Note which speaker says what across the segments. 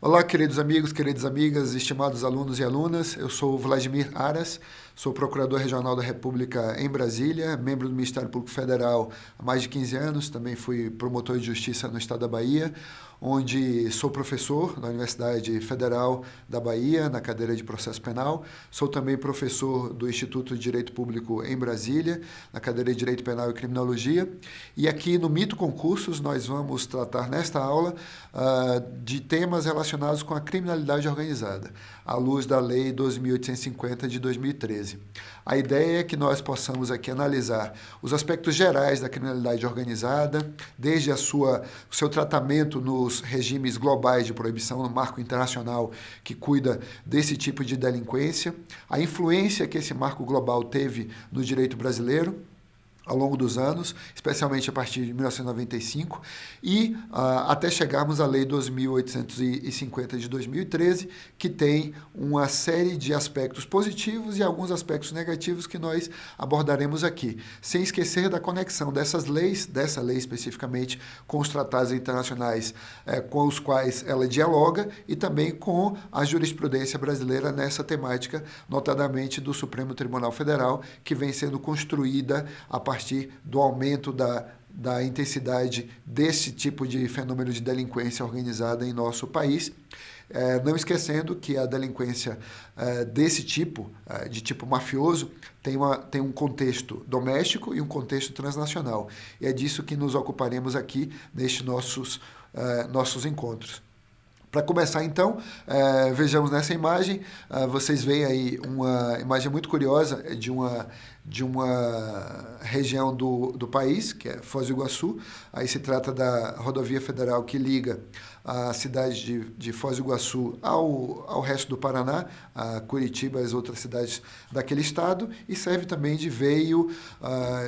Speaker 1: Olá, queridos amigos, queridas amigas, estimados alunos e alunas. Eu sou o Vladimir Aras, sou Procurador Regional da República em Brasília, membro do Ministério Público Federal há mais de 15 anos, também fui promotor de justiça no estado da Bahia, onde sou professor na Universidade Federal da Bahia, na cadeira de Processo Penal. Sou também professor do Instituto de Direito Público em Brasília, na cadeira de Direito Penal e Criminologia. E aqui no Mito Concursos nós vamos tratar nesta aula de temas relacionados com a criminalidade organizada, à luz da Lei 12.850 de 2013. A ideia é que nós possamos aqui analisar os aspectos gerais da criminalidade organizada, desde o seu tratamento nos regimes globais de proibição, no marco internacional que cuida desse tipo de delinquência, a influência que esse marco global teve no direito brasileiro ao longo dos anos, especialmente a partir de 1995, e até chegarmos à Lei 2.850 de 2013, que tem uma série de aspectos positivos e alguns aspectos negativos que nós abordaremos aqui, sem esquecer da conexão dessas leis, dessa lei especificamente, com os tratados internacionais com os quais ela dialoga e também com a jurisprudência brasileira nessa temática, notadamente do Supremo Tribunal Federal, que vem sendo construída a partir do aumento da intensidade desse tipo de fenômeno de delinquência organizada em nosso país. Não esquecendo que a delinquência desse tipo, de tipo mafioso, tem um contexto doméstico e um contexto transnacional. E é disso que nos ocuparemos aqui nestes nossos encontros. Para começar, então, vejamos nessa imagem, vocês veem aí uma imagem muito curiosa de uma região do país, que é Foz do Iguaçu. Aí se trata da rodovia federal que liga a cidade de Foz do Iguaçu ao resto do Paraná, a Curitiba e as outras cidades daquele estado, e serve também de veio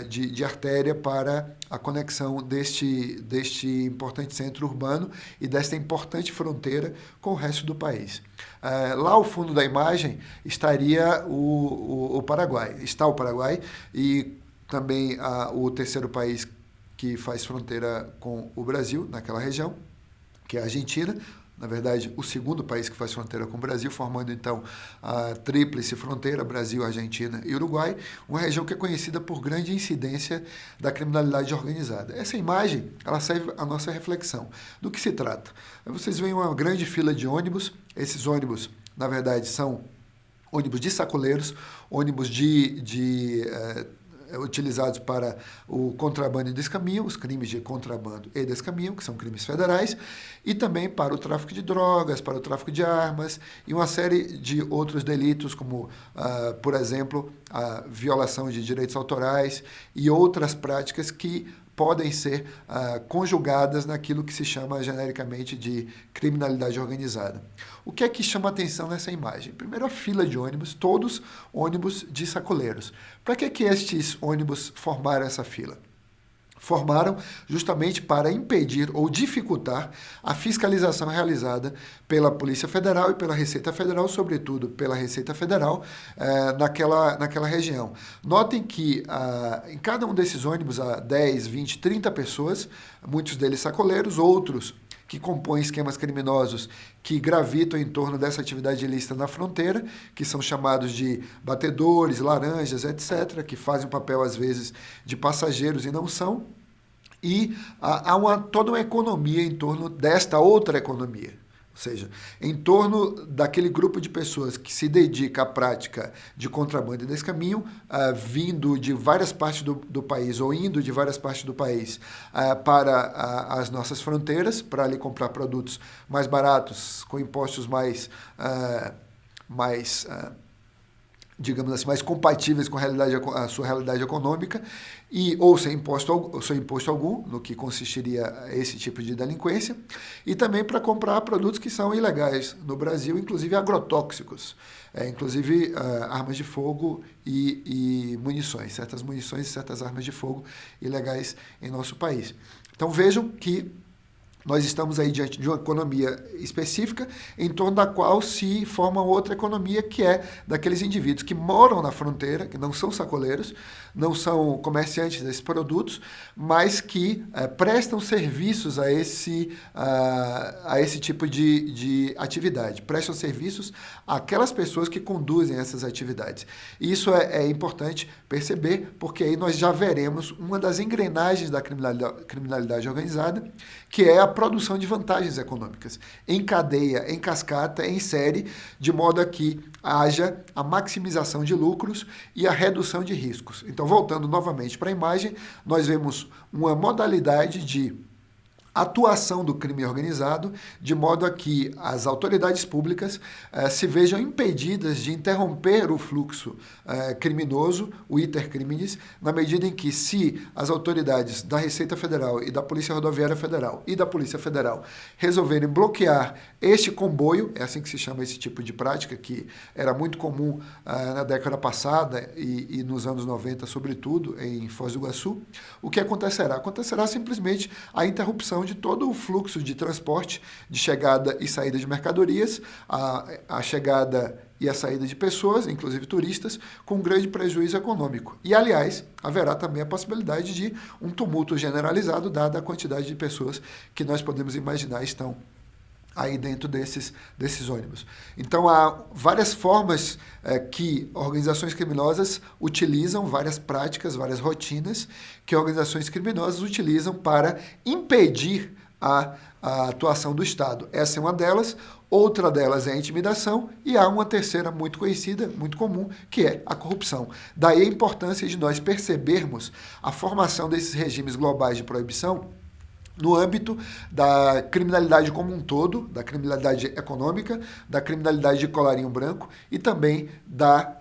Speaker 1: de artéria para a conexão deste importante centro urbano e desta importante fronteira com o resto do país. Lá ao fundo da imagem estaria o Paraguai. Está o Paraguai e também o terceiro país que faz fronteira com o Brasil, naquela região, que é a Argentina. Na verdade, o segundo país que faz fronteira com o Brasil, formando então a tríplice fronteira, Brasil, Argentina e Uruguai, uma região que é conhecida por grande incidência da criminalidade organizada. Essa imagem, ela serve à nossa reflexão. Do que se trata? Vocês veem uma grande fila de ônibus. Esses ônibus, na verdade, são ônibus de sacoleiros, ônibus utilizados para o contrabando e descaminho, os crimes de contrabando e descaminho, que são crimes federais, e também para o tráfico de drogas, para o tráfico de armas e uma série de outros delitos, como, por exemplo, a violação de direitos autorais e outras práticas que podem ser conjugadas naquilo que se chama genericamente de criminalidade organizada. O que é que chama a atenção nessa imagem? Primeiro, a fila de ônibus, todos ônibus de sacoleiros. Para que estes ônibus formaram essa fila? Formaram justamente para impedir ou dificultar a fiscalização realizada pela Polícia Federal e pela Receita Federal, sobretudo pela Receita Federal, naquela região. Notem que em cada um desses ônibus há 10, 20, 30 pessoas, muitos deles sacoleiros, outros que compõem esquemas criminosos que gravitam em torno dessa atividade ilícita na fronteira, que são chamados de batedores, laranjas, etc., que fazem o papel, às vezes, de passageiros e não são. E há toda uma economia em torno desta outra economia. Ou seja, em torno daquele grupo de pessoas que se dedica à prática de contrabando e descaminho, vindo de várias partes do país ou indo de várias partes do país para as nossas fronteiras, para ali comprar produtos mais baratos, com impostos digamos assim, mais compatíveis com a sua realidade econômica, ou sem imposto algum, no que consistiria esse tipo de delinquência, e também para comprar produtos que são ilegais no Brasil, inclusive agrotóxicos, inclusive armas de fogo e munições, certas munições e certas armas de fogo ilegais em nosso país. Então vejam que Nós estamos aí diante de uma economia específica, em torno da qual se forma outra economia, que é daqueles indivíduos que moram na fronteira, que não são sacoleiros, não são comerciantes desses produtos, mas que prestam serviços a esse tipo de atividade, prestam serviços àquelas pessoas que conduzem essas atividades. E isso é importante perceber, porque aí nós já veremos uma das engrenagens da criminalidade organizada, que é a produção de vantagens econômicas, em cadeia, em cascata, em série, de modo a que haja a maximização de lucros e a redução de riscos. Então, voltando novamente para a imagem, nós vemos uma modalidade de atuação do crime organizado, de modo a que as autoridades públicas se vejam impedidas de interromper o fluxo criminoso, o iter criminis, na medida em que, se as autoridades da Receita Federal e da Polícia Rodoviária Federal e da Polícia Federal resolverem bloquear este comboio, é assim que se chama esse tipo de prática, que era muito comum na década passada e nos anos 90, sobretudo, em Foz do Iguaçu, o que acontecerá? Acontecerá simplesmente a interrupção de todo o fluxo de transporte, de chegada e saída de mercadorias, a chegada e a saída de pessoas, inclusive turistas, com grande prejuízo econômico. E, aliás, haverá também a possibilidade de um tumulto generalizado, dada a quantidade de pessoas que nós podemos imaginar estão aí dentro desses ônibus. Então, há várias formas que organizações criminosas utilizam, várias práticas, várias rotinas que organizações criminosas utilizam para impedir a atuação do Estado. Essa é uma delas. Outra delas é a intimidação e há uma terceira muito conhecida, muito comum, que é a corrupção. Daí a importância de nós percebermos a formação desses regimes globais de proibição no âmbito da criminalidade como um todo, da criminalidade econômica, da criminalidade de colarinho branco e também da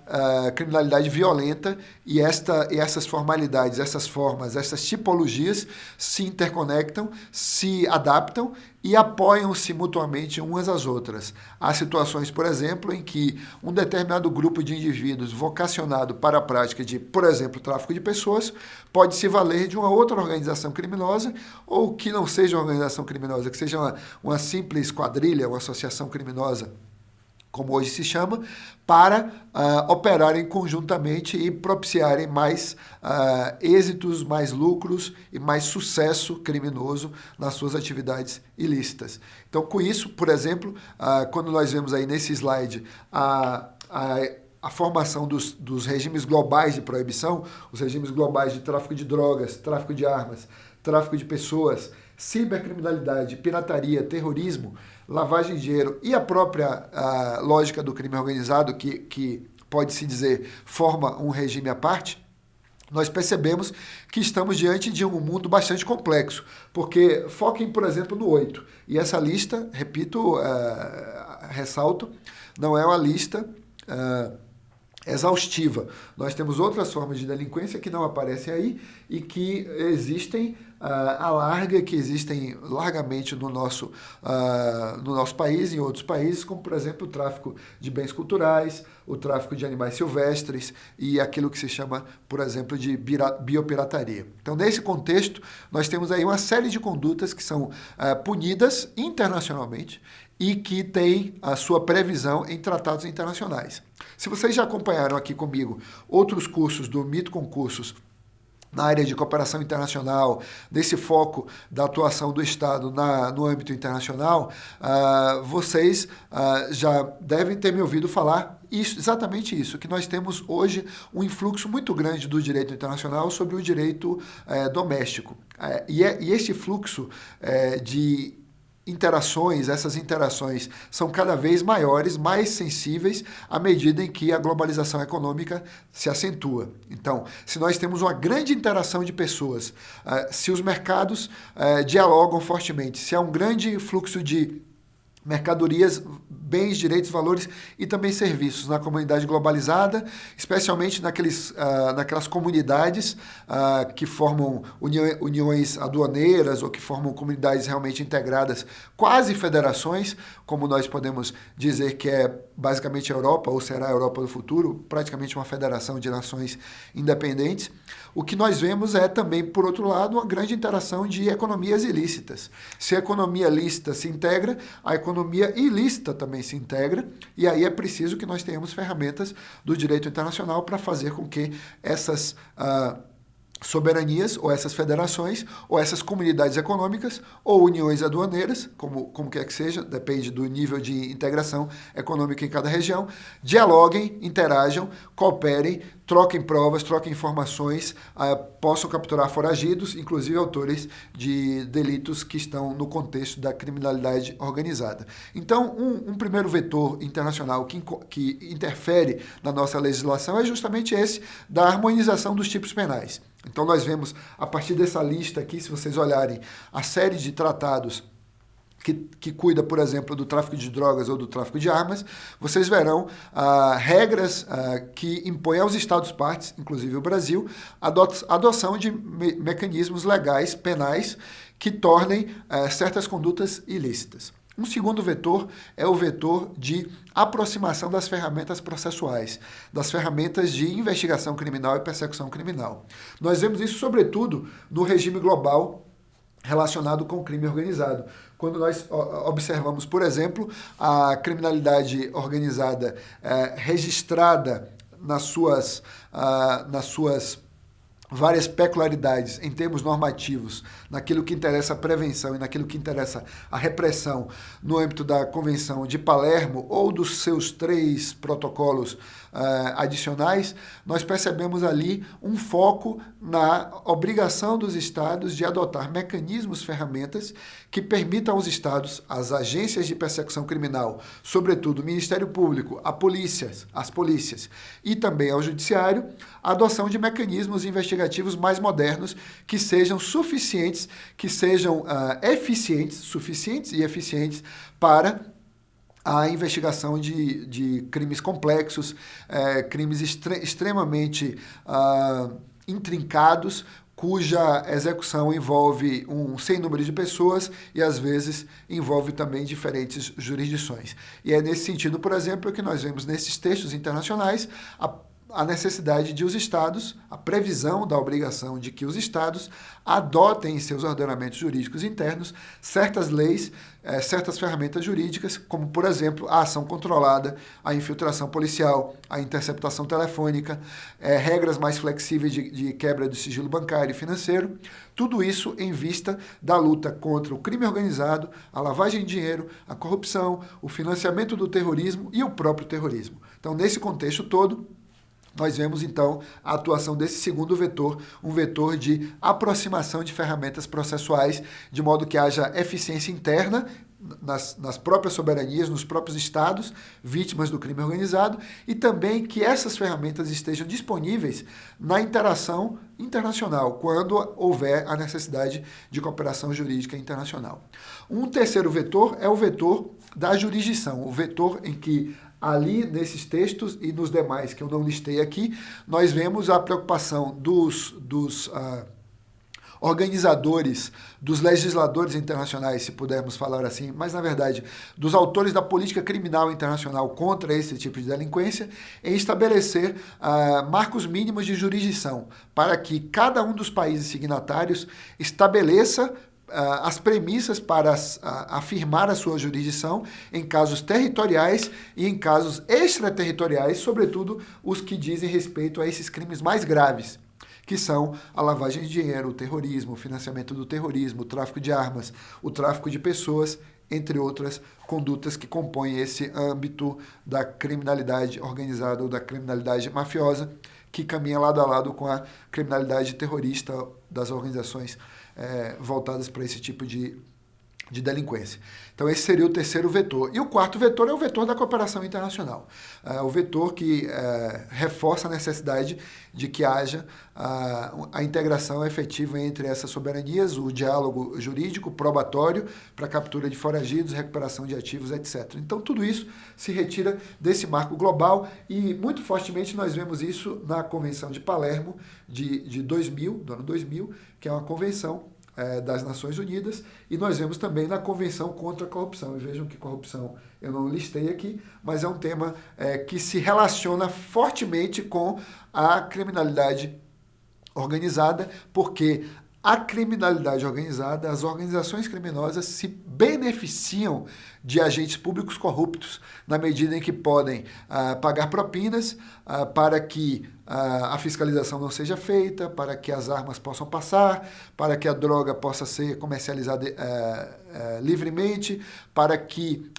Speaker 1: criminalidade violenta, e essas formalidades, essas formas, essas tipologias se interconectam, se adaptam e apoiam-se mutuamente umas às outras. Há situações, por exemplo, em que um determinado grupo de indivíduos vocacionado para a prática de, por exemplo, tráfico de pessoas, pode se valer de uma outra organização criminosa, ou que não seja uma organização criminosa, que seja uma simples quadrilha, uma associação criminosa, como hoje se chama, para operarem conjuntamente e propiciarem mais êxitos, mais lucros e mais sucesso criminoso nas suas atividades ilícitas. Então, com isso, por exemplo, quando nós vemos aí nesse slide a formação dos regimes globais de proibição, os regimes globais de tráfico de drogas, tráfico de armas, tráfico de pessoas, cibercriminalidade, pirataria, terrorismo, lavagem de dinheiro e a própria lógica do crime organizado, que pode-se dizer forma um regime à parte, nós percebemos que estamos diante de um mundo bastante complexo, porque foquem, por exemplo, no 8. E essa lista, repito, ressalto, não é uma lista exaustiva. Nós temos outras formas de delinquência que não aparecem aí e que existem que existem largamente no nosso país e em outros países, como, por exemplo, o tráfico de bens culturais, o tráfico de animais silvestres e aquilo que se chama, por exemplo, de biopirataria. Então, nesse contexto, nós temos aí uma série de condutas que são punidas internacionalmente e que têm a sua previsão em tratados internacionais. Se vocês já acompanharam aqui comigo outros cursos do Mito Concursos na área de cooperação internacional, desse foco da atuação do Estado no âmbito internacional, vocês já devem ter me ouvido falar exatamente isso, que nós temos hoje um influxo muito grande do direito internacional sobre o direito doméstico. E este fluxo de interações, essas interações são cada vez maiores, mais sensíveis à medida em que a globalização econômica se acentua. Então, se nós temos uma grande interação de pessoas, se os mercados dialogam fortemente, se há um grande fluxo de mercadorias bens, direitos, valores e também serviços na comunidade globalizada, especialmente naquelas comunidades que formam uniões aduaneiras ou que formam comunidades realmente integradas, quase federações, como nós podemos dizer que é basicamente a Europa, ou será a Europa do futuro, praticamente uma federação de nações independentes. O que nós vemos é também, por outro lado, uma grande interação de economias ilícitas. Se a economia lícita se integra, a economia ilícita também se integra, e aí é preciso que nós tenhamos ferramentas do direito internacional para fazer com que essas soberanias, ou essas federações, ou essas comunidades econômicas, ou uniões aduaneiras, como quer que seja, depende do nível de integração econômica em cada região, dialoguem, interajam, cooperem, troquem provas, troquem informações, possam capturar foragidos, inclusive autores de delitos que estão no contexto da criminalidade organizada. Então, um primeiro vetor internacional que interfere na nossa legislação é justamente esse da harmonização dos tipos penais. Então, nós vemos, a partir dessa lista aqui, se vocês olharem, a série de tratados que cuida, por exemplo, do tráfico de drogas ou do tráfico de armas, vocês verão regras que impõem aos Estados-partes, inclusive o Brasil, a adoção de mecanismos legais, penais, que tornem certas condutas ilícitas. Um segundo vetor é o vetor de aproximação das ferramentas processuais, das ferramentas de investigação criminal e persecução criminal. Nós vemos isso, sobretudo, no regime global relacionado com o crime organizado. Quando nós observamos, por exemplo, a criminalidade organizada registrada nas suas várias peculiaridades em termos normativos, naquilo que interessa a prevenção e naquilo que interessa a repressão no âmbito da Convenção de Palermo ou dos seus 3 protocolos adicionais, nós percebemos ali um foco na obrigação dos estados de adotar mecanismos, ferramentas que permitam aos estados, às agências de persecução criminal, sobretudo o Ministério Público, as polícias e também ao Judiciário, a adoção de mecanismos investigativos mais modernos que sejam suficientes, que sejam suficientes e eficientes para a investigação de crimes complexos, crimes extremamente intrincados, cuja execução envolve um sem número de pessoas e, às vezes, envolve também diferentes jurisdições. E é nesse sentido, por exemplo, que nós vemos nesses textos internacionais a necessidade de os estados, a previsão da obrigação de que os estados adotem em seus ordenamentos jurídicos internos certas leis, certas ferramentas jurídicas, como, por exemplo, a ação controlada, a infiltração policial, a interceptação telefônica, regras mais flexíveis de quebra do sigilo bancário e financeiro, tudo isso em vista da luta contra o crime organizado, a lavagem de dinheiro, a corrupção, o financiamento do terrorismo e o próprio terrorismo. Então, nesse contexto todo, nós vemos, então, a atuação desse segundo vetor, um vetor de aproximação de ferramentas processuais, de modo que haja eficiência interna nas próprias soberanias, nos próprios estados, vítimas do crime organizado, e também que essas ferramentas estejam disponíveis na interação internacional, quando houver a necessidade de cooperação jurídica internacional. Um terceiro vetor é o vetor da jurisdição, o vetor em que ali nesses textos e nos demais que eu não listei aqui, nós vemos a preocupação dos organizadores, dos legisladores internacionais, se pudermos falar assim, mas na verdade dos autores da política criminal internacional contra esse tipo de delinquência, em estabelecer marcos mínimos de jurisdição, para que cada um dos países signatários estabeleça as premissas para afirmar a sua jurisdição em casos territoriais e em casos extraterritoriais, sobretudo os que dizem respeito a esses crimes mais graves, que são a lavagem de dinheiro, o terrorismo, o financiamento do terrorismo, o tráfico de armas, o tráfico de pessoas, entre outras condutas que compõem esse âmbito da criminalidade organizada ou da criminalidade mafiosa, que caminha lado a lado com a criminalidade terrorista das organizações voltadas para esse tipo de de delinquência. Então, esse seria o terceiro vetor. E o quarto vetor é o vetor da cooperação internacional. O vetor que reforça a necessidade de que haja a integração efetiva entre essas soberanias, o diálogo jurídico, probatório, para captura de foragidos, recuperação de ativos, etc. Então, tudo isso se retira desse marco global e, muito fortemente, nós vemos isso na Convenção de Palermo de 2000, do ano 2000, que é uma convenção das Nações Unidas, e nós vemos também na Convenção contra a Corrupção. E vejam que corrupção eu não listei aqui, mas é um tema que se relaciona fortemente com a criminalidade organizada, porque a criminalidade organizada, as organizações criminosas se beneficiam de agentes públicos corruptos, na medida em que podem pagar propinas para que a fiscalização não seja feita, para que as armas possam passar, para que a droga possa ser comercializada livremente, para que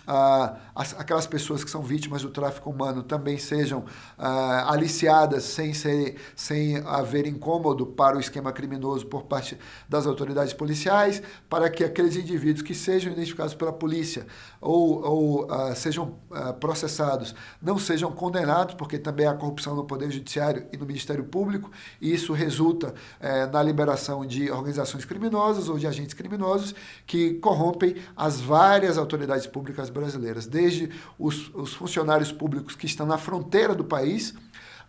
Speaker 1: aquelas pessoas que são vítimas do tráfico humano também sejam aliciadas sem haver incômodo para o esquema criminoso por parte das autoridades policiais, para que aqueles indivíduos que sejam identificados pela polícia ou sejam processados não sejam condenados, porque também há corrupção no Poder Judiciário e no Ministério Público, e isso resulta na liberação de organizações criminosas ou de agentes criminosos que corrompem as várias autoridades públicas brasileiras, desde os funcionários públicos que estão na fronteira do país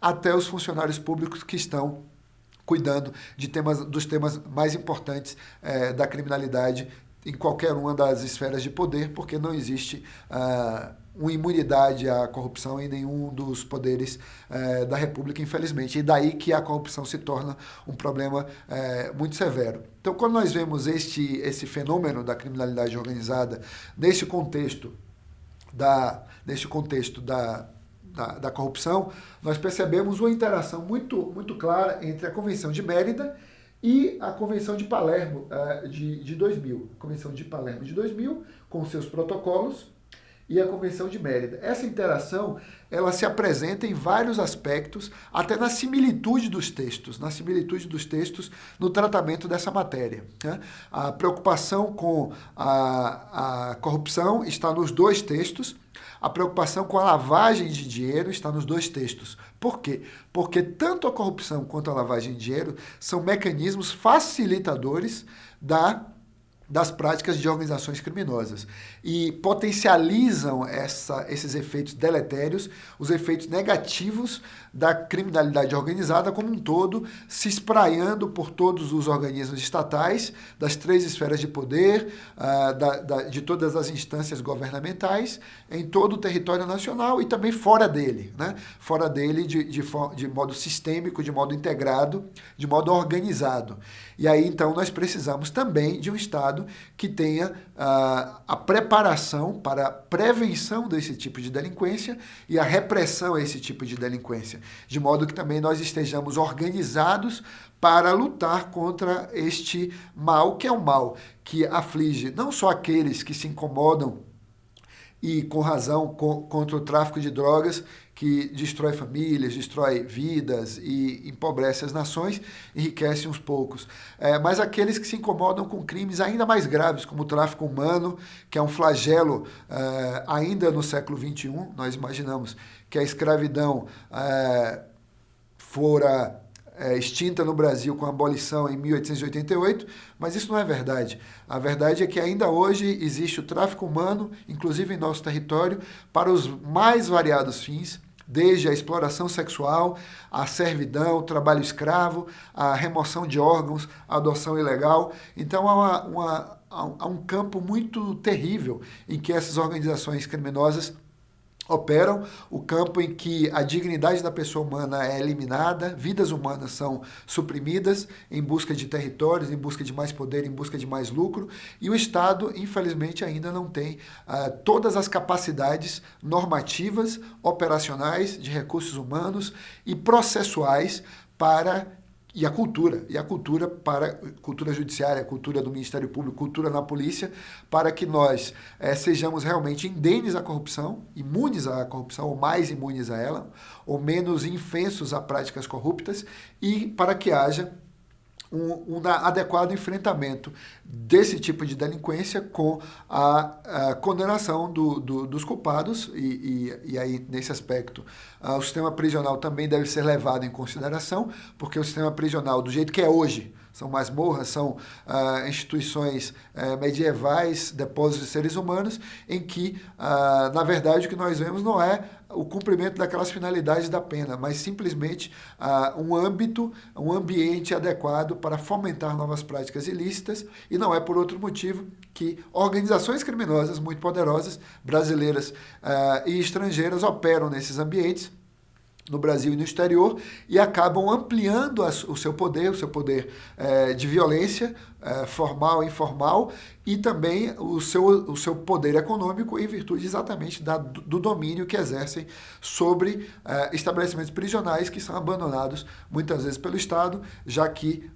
Speaker 1: até os funcionários públicos que estão cuidando dos temas mais importantes da criminalidade em qualquer uma das esferas de poder, porque não existe uma imunidade à corrupção em nenhum dos poderes da República, infelizmente. E daí que a corrupção se torna um problema muito severo. Então, quando nós vemos esse fenômeno da criminalidade organizada nesse contexto da corrupção, nós percebemos uma interação muito clara entre a Convenção de Mérida e a Convenção de Palermo de 2000. A Convenção de Palermo de 2000, com seus protocolos, e a Convenção de Mérida. Essa interação, ela se apresenta em vários aspectos, até na similitude dos textos, no tratamento dessa matéria, né? A preocupação com a corrupção está nos dois textos, a preocupação com a lavagem de dinheiro está nos dois textos. Por quê? Porque tanto a corrupção quanto a lavagem de dinheiro são mecanismos facilitadores das práticas de organizações criminosas e potencializam esses efeitos deletérios, os efeitos negativos da criminalidade organizada como um todo, se espraiando por todos os organismos estatais, das três esferas de poder, de todas as instâncias governamentais, em todo o território nacional e também fora dele, né? Fora dele de modo sistêmico, de modo integrado, de modo organizado. E aí, então, nós precisamos também de um Estado que tenha a preparação para a prevenção desse tipo de delinquência e a repressão a esse tipo de delinquência, de modo que também nós estejamos organizados para lutar contra este mal, que é um mal que aflige não só aqueles que se incomodam e com razão contra o tráfico de drogas, que destrói famílias, destrói vidas e empobrece as nações, enriquece uns poucos. Mas aqueles que se incomodam com crimes ainda mais graves, como o tráfico humano, que é um flagelo ainda no século XXI. Nós imaginamos que a escravidão fora extinta no Brasil com a abolição em 1888, mas isso não é verdade. A verdade é que ainda hoje existe o tráfico humano, inclusive em nosso território, para os mais variados fins, desde a exploração sexual, a servidão, o trabalho escravo, a remoção de órgãos, a adoção ilegal. Então há um campo muito terrível em que essas organizações criminosas operam, o campo em que a dignidade da pessoa humana é eliminada, vidas humanas são suprimidas em busca de territórios, em busca de mais poder, em busca de mais lucro, e o Estado, infelizmente, ainda não tem todas as capacidades normativas, operacionais, de recursos humanos e processuais para e a cultura para cultura judiciária, cultura do Ministério Público, cultura na polícia, para que nós sejamos realmente indenes à corrupção, imunes à corrupção, ou mais imunes a ela, ou menos infensos a práticas corruptas, e para que haja um adequado enfrentamento desse tipo de delinquência com a condenação dos culpados e aí, nesse aspecto, o sistema prisional também deve ser levado em consideração, porque o sistema prisional, do jeito que é hoje, são masmorras, são instituições medievais, depósitos de seres humanos, em que, na verdade, o que nós vemos não é o cumprimento daquelas finalidades da pena, mas simplesmente um ambiente adequado para fomentar novas práticas ilícitas, e não é por outro motivo que organizações criminosas muito poderosas, brasileiras e estrangeiras, operam nesses ambientes, no Brasil e no exterior, e acabam ampliando o seu poder de violência, formal e informal, e também o seu poder econômico em virtude exatamente do domínio que exercem sobre estabelecimentos prisionais que são abandonados muitas vezes pelo Estado, já que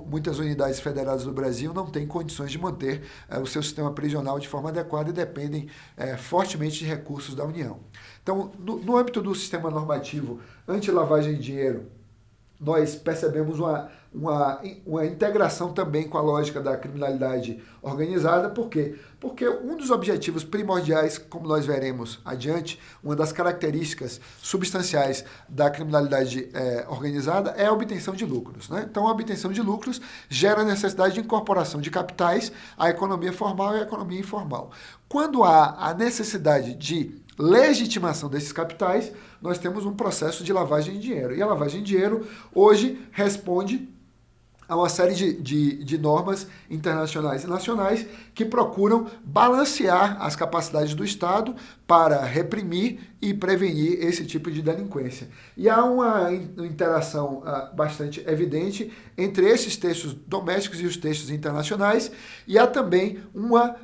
Speaker 1: muitas unidades federadas do Brasil não têm condições de manter o seu sistema prisional de forma adequada e dependem fortemente de recursos da União. Então, no âmbito do sistema normativo anti-lavagem de dinheiro, nós percebemos uma integração também com a lógica da criminalidade organizada. Por quê? Porque um dos objetivos primordiais, como nós veremos adiante, uma das características substanciais da criminalidade organizada é a obtenção de lucros, né? Então, a obtenção de lucros gera a necessidade de incorporação de capitais à economia formal e à economia informal. Quando há a necessidade de legitimação desses capitais, nós temos um processo de lavagem de dinheiro. E a lavagem de dinheiro hoje responde a uma série de normas internacionais e nacionais que procuram balancear as capacidades do Estado para reprimir e prevenir esse tipo de delinquência. E há uma interação bastante evidente entre esses textos domésticos e os textos internacionais, e há também uma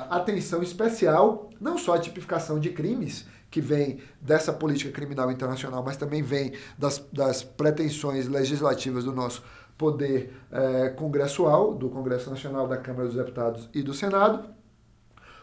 Speaker 1: atenção especial, não só à tipificação de crimes, que vem dessa política criminal internacional, mas também vem das pretensões legislativas do nosso poder congressual, do Congresso Nacional, da Câmara dos Deputados e do Senado,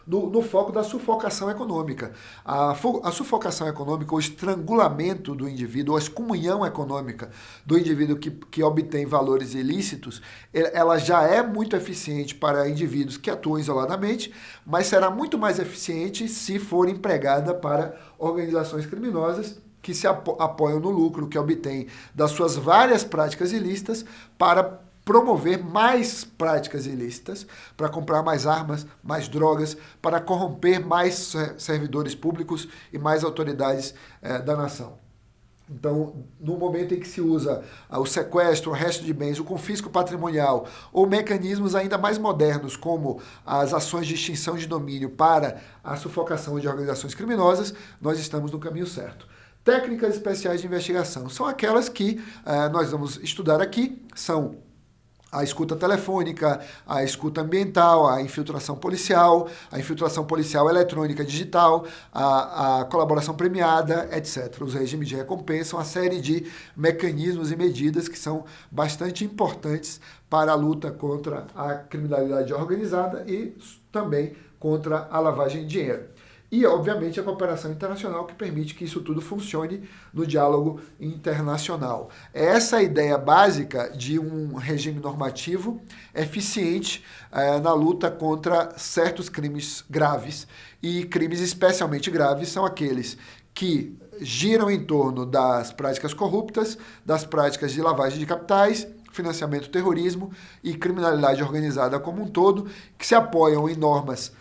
Speaker 1: no foco da sufocação econômica. A sufocação econômica, o estrangulamento do indivíduo, a excomunhão econômica do indivíduo que obtém valores ilícitos, ela já é muito eficiente para indivíduos que atuam isoladamente, mas será muito mais eficiente se for empregada para organizações criminosas que se apoiam no lucro que obtêm das suas várias práticas ilícitas para promover mais práticas ilícitas, para comprar mais armas, mais drogas, para corromper mais servidores públicos e mais autoridades da nação. Então, no momento em que se usa o sequestro, o arresto de bens, o confisco patrimonial ou mecanismos ainda mais modernos, como as ações de extinção de domínio para a sufocação de organizações criminosas, nós estamos no caminho certo. Técnicas especiais de investigação são aquelas que nós vamos estudar aqui, são a escuta telefônica, a escuta ambiental, a infiltração policial eletrônica digital, a colaboração premiada, etc. Os regimes de recompensa, uma série de mecanismos e medidas que são bastante importantes para a luta contra a criminalidade organizada e também contra a lavagem de dinheiro. E, obviamente, a cooperação internacional que permite que isso tudo funcione no diálogo internacional. É essa a ideia básica de um regime normativo eficiente na luta contra certos crimes graves. E crimes especialmente graves são aqueles que giram em torno das práticas corruptas, das práticas de lavagem de capitais, financiamento do terrorismo e criminalidade organizada como um todo, que se apoiam em normas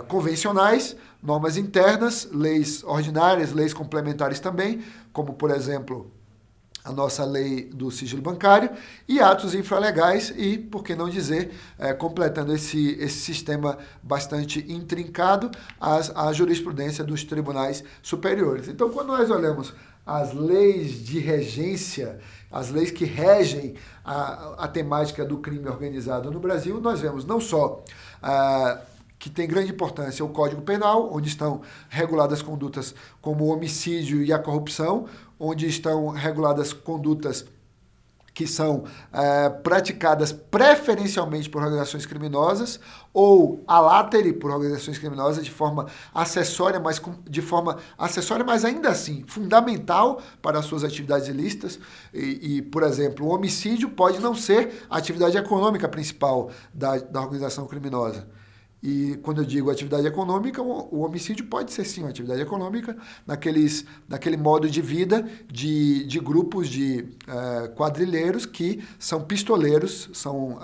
Speaker 1: convencionais, normas internas, leis ordinárias, leis complementares também, como, por exemplo, a nossa lei do sigilo bancário, e atos infralegais e, por que não dizer, completando esse sistema bastante intrincado, a jurisprudência dos tribunais superiores. Então, quando nós olhamos as leis de regência, as leis que regem a temática do crime organizado no Brasil, nós vemos não só que tem grande importância o Código Penal, onde estão reguladas condutas como o homicídio e a corrupção, onde estão reguladas condutas que são praticadas preferencialmente por organizações criminosas ou a latere por organizações criminosas de forma acessória, mas ainda assim fundamental para as suas atividades ilícitas. Por exemplo, o homicídio pode não ser a atividade econômica principal da organização criminosa. E quando eu digo atividade econômica, o homicídio pode ser sim uma atividade econômica naquele modo de vida de grupos de quadrilheiros que são pistoleiros, são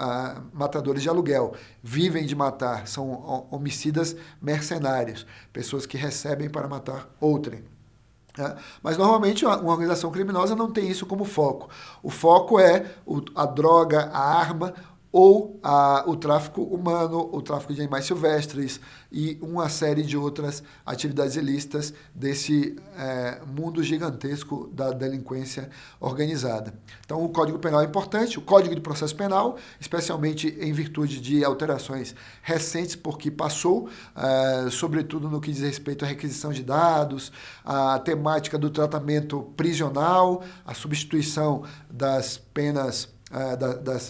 Speaker 1: matadores de aluguel, vivem de matar, são homicidas mercenários, pessoas que recebem para matar outrem. Mas normalmente uma organização criminosa não tem isso como foco. O foco é a droga, a arma, ou o tráfico humano, o tráfico de animais silvestres e uma série de outras atividades ilícitas desse mundo gigantesco da delinquência organizada. Então o Código Penal é importante, o Código de Processo Penal, especialmente em virtude de alterações recentes, porque passou, sobretudo no que diz respeito à requisição de dados, a temática do tratamento prisional, a substituição das penas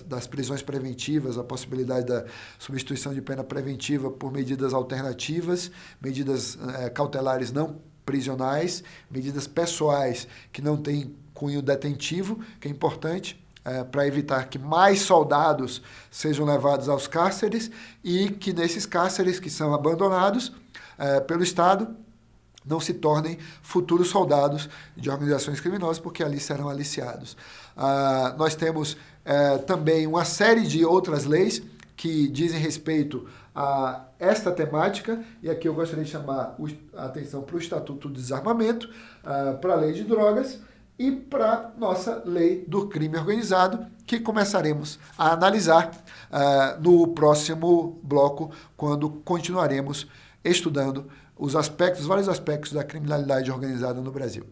Speaker 1: das prisões preventivas, a possibilidade da substituição de pena preventiva por medidas alternativas, medidas cautelares não prisionais, medidas pessoais que não têm cunho detentivo, que é importante para evitar que mais soldados sejam levados aos cárceres e que nesses cárceres que são abandonados pelo Estado não se tornem futuros soldados de organizações criminosas, porque ali serão aliciados. Nós temos também uma série de outras leis que dizem respeito a esta temática, e aqui eu gostaria de chamar a atenção para o Estatuto do Desarmamento, para a Lei de Drogas e para a nossa Lei do Crime Organizado, que começaremos a analisar no próximo bloco, quando continuaremos estudando vários aspectos da criminalidade organizada no Brasil.